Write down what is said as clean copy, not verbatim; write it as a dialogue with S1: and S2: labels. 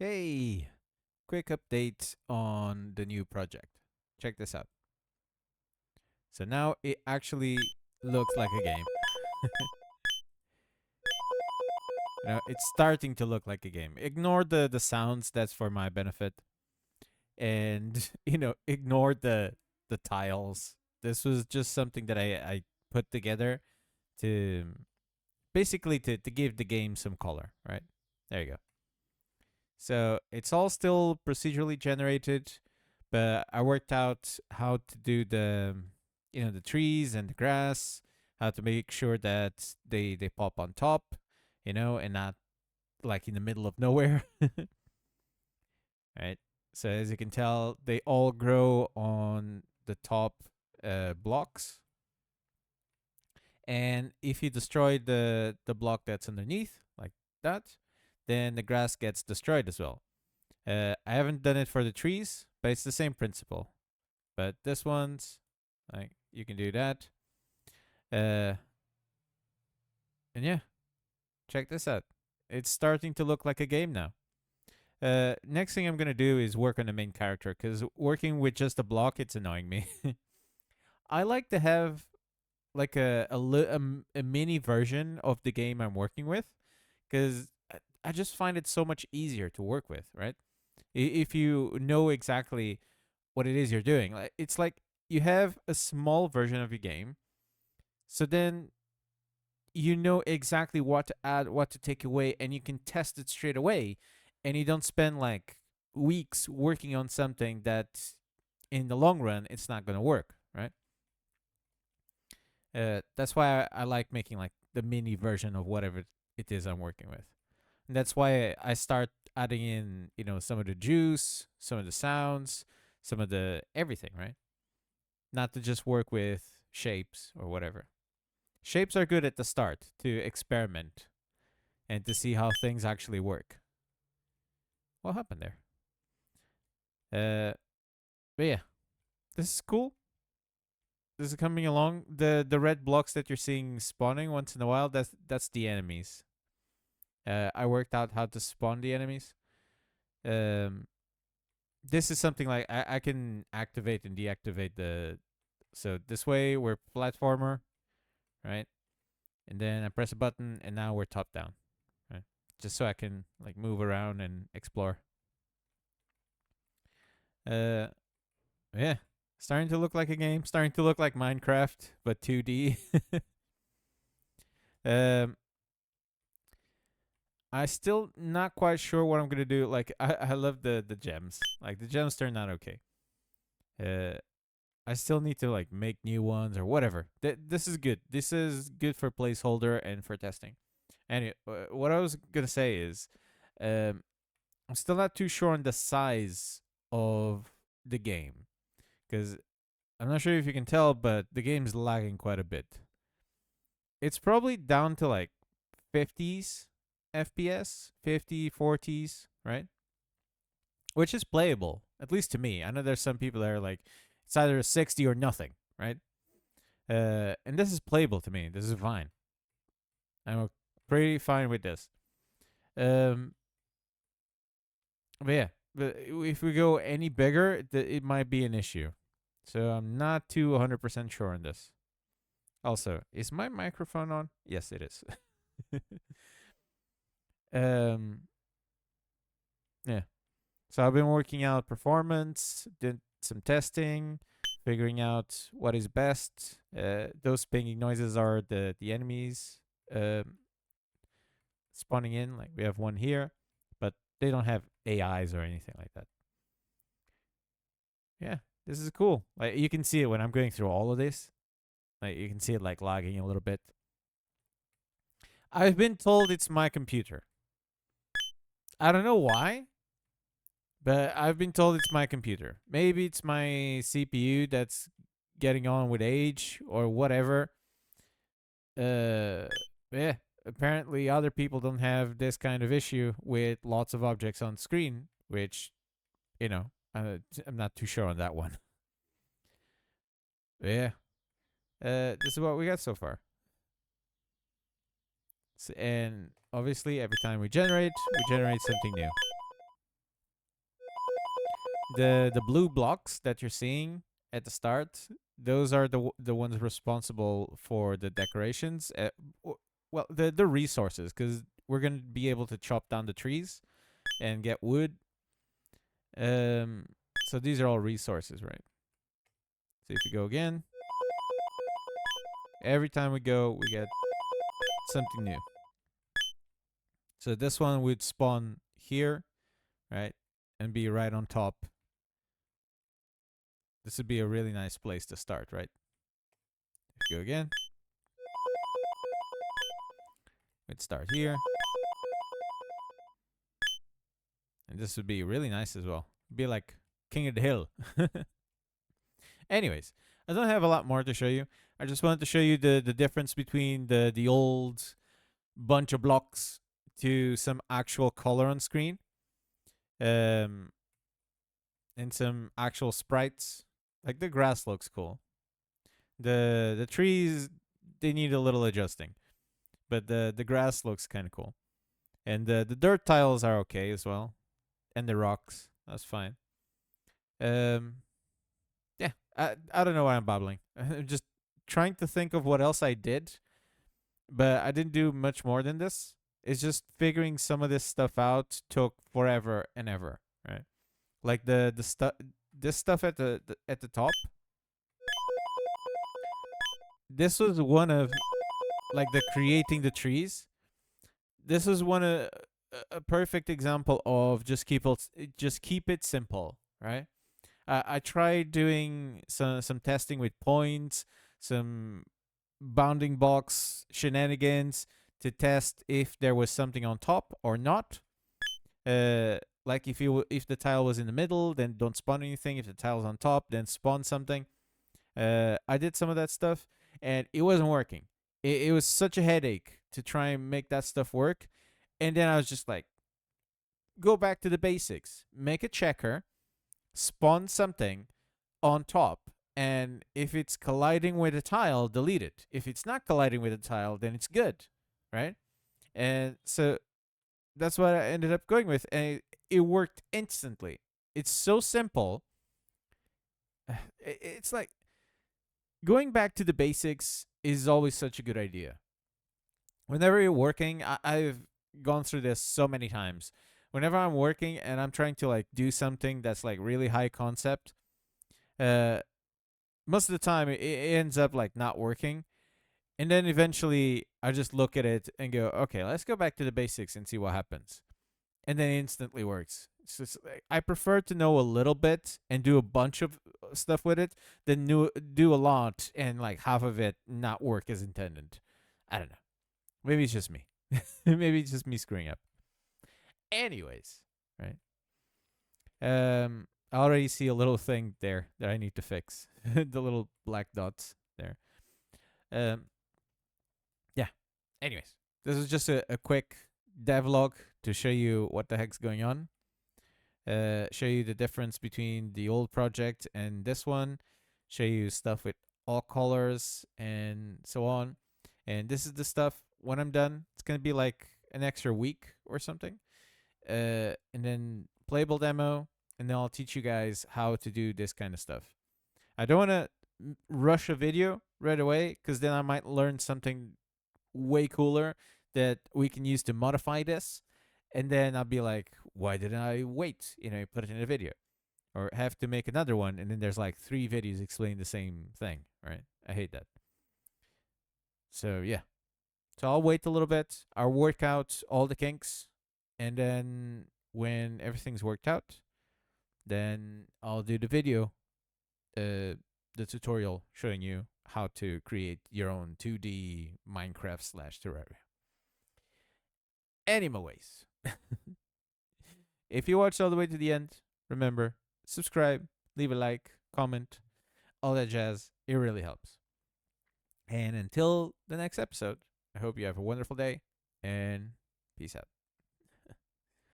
S1: Hey, quick update on the new project. Check this out. So now it actually looks like a game. It's starting to look like a game. Ignore the sounds, that's for my benefit. And, ignore the tiles. This was just something that I put together to basically to give the game some color, right? There you go. So it's all still procedurally generated, but I worked out how to do the trees and the grass, how to make sure that they pop on top, and not like in the middle of nowhere, right? So as you can tell, they all grow on the top blocks, and if you destroy the block that's underneath, like that, then the grass gets destroyed as well. I haven't done it for the trees, but it's the same principle. But this one's like you can do that. Uh, and yeah, check this out. It's starting to look like a game now. Next thing I'm gonna do is work on the main character because working with just a block, it's annoying me. I like to have like a mini version of the game I'm working with because I just find it so much easier to work with, right? If you know exactly what it is you're doing. Like it's like you have a small version of your game, so then you know exactly what to add, what to take away, and you can test it straight away, and you don't spend like weeks working on something that in the long run it's not going to work, right? That's why I like making like the mini version of whatever it is I'm working with. And that's why I start adding in, some of the juice, some of the sounds, some of the everything, right? Not to just work with shapes or whatever. Shapes are good at the start to experiment and to see how things actually work. What happened there? But yeah, this is cool. This is coming along. The red blocks that you're seeing spawning once in a while, that's the enemies. I worked out how to spawn the enemies. Um, this is something like I can activate and deactivate the. So this way we're platformer, right? And then I press a button, and now we're top down, right? Just so I can like move around and explore. Uh, yeah, starting to look like a game. Starting to look like Minecraft, but 2D. um, I still not quite sure what I'm gonna do. Like I love the gems. Like the gems turned out okay. Uh, I still need to like make new ones or whatever. This is good. This is good for placeholder and for testing. Anyway, what I was gonna say is, um, I'm still not too sure on the size of the game because I'm not sure if you can tell, but the game's lagging quite a bit. It's probably down to like 50s FPS, 50, 40s, right? Which is playable, at least to me. I know there's some people that are like, it's either a 60 or nothing, right? And this is playable to me. This is fine. I'm pretty fine with this. Um, but yeah, but if we go any bigger, it might be an issue. So I'm not too 100% sure on this. Also, is my microphone on? Yes, it is. um, yeah. So I've been working out performance, did some testing, figuring out what is best. Those pinging noises are the enemies um, spawning in. Like we have one here, but they don't have AIs or anything like that. Yeah, this is cool. Like you can see it when I'm going through all of this. Like you can see it like lagging a little bit. I've been told it's my computer. I don't know why, but I've been told it's my computer. Maybe it's my CPU that's getting on with age or whatever. Uh, yeah. Apparently, other people don't have this kind of issue with lots of objects on screen, which I'm not too sure on that one. But yeah. This is what we got so far. And obviously, every time we generate something new. the blue blocks that you're seeing at the start, those are the ones responsible for the decorations. Well, the resources, because we're gonna be able to chop down the trees and get wood. Um, so these are all resources, right? So if you go again, every time we go, we get something new. So this one would spawn here, right, and be right on top. This would be a really nice place to start, right? If you go again, we'd start here. And this would be really nice as well. Be like King of the Hill. Anyways, I don't have a lot more to show you. I just wanted to show you the difference between the old bunch of blocks to some actual color on screen. And some actual sprites. Like the grass looks cool. The trees, they need a little adjusting. But the grass looks kind of cool. And the dirt tiles are okay as well. And the rocks, that's fine. Yeah, I don't know why I'm babbling. I'm just trying to think of what else I did, but I didn't do much more than this. It's just figuring some of this stuff out took forever and ever, right? Like the stuff, this stuff at the top. This was one of like the creating the trees. This was one of a perfect example of just keep it simple, right? I tried doing some testing with points, some bounding box shenanigans to test if there was something on top or not. Like if the tile was in the middle, then don't spawn anything. If the tile's on top, then spawn something. I did some of that stuff, and it wasn't working. It was such a headache to try and make that stuff work. And then I was just like, go back to the basics. Make a checker, spawn something on top, and if it's colliding with a tile, delete it. If it's not colliding with a tile, then it's good, right? And so that's what I ended up going with, and it worked instantly. It's so simple. It's like going back to the basics is always such a good idea. Whenever you're working, I've gone through this so many times. Whenever I'm working and I'm trying to like do something that's like really high concept, uh, most of the time it ends up like not working. And then eventually I just look at it and go, okay, let's go back to the basics and see what happens. And then it instantly works. It's just, I prefer to know a little bit and do a bunch of stuff with it than do a lot and like half of it not work as intended. I don't know. Maybe it's just me. Maybe it's just me screwing up. Anyways, right? I already see a little thing there that I need to fix. The little black dots there. Um, yeah. Anyways, this is just a quick devlog to show you what the heck's going on. Show you the difference between the old project and this one. Show you stuff with all colors and so on. And this is the stuff when I'm done. It's gonna be like an extra week or something. And then playable demo, and then I'll teach you guys how to do this kind of stuff. I don't want to rush a video right away because then I might learn something way cooler that we can use to modify this. And then I'll be like, why didn't I wait? Put it in a video or have to make another one. And then there's like 3 videos explaining the same thing, right? I hate that. So, yeah. So I'll wait a little bit. I'll work out all the kinks. And then when everything's worked out, then I'll do the video, the tutorial showing you how to create your own 2D Minecraft / Terraria. Anyways, if you watched all the way to the end, remember, subscribe, leave a like, comment, all that jazz. It really helps. And until the next episode, I hope you have a wonderful day and peace out.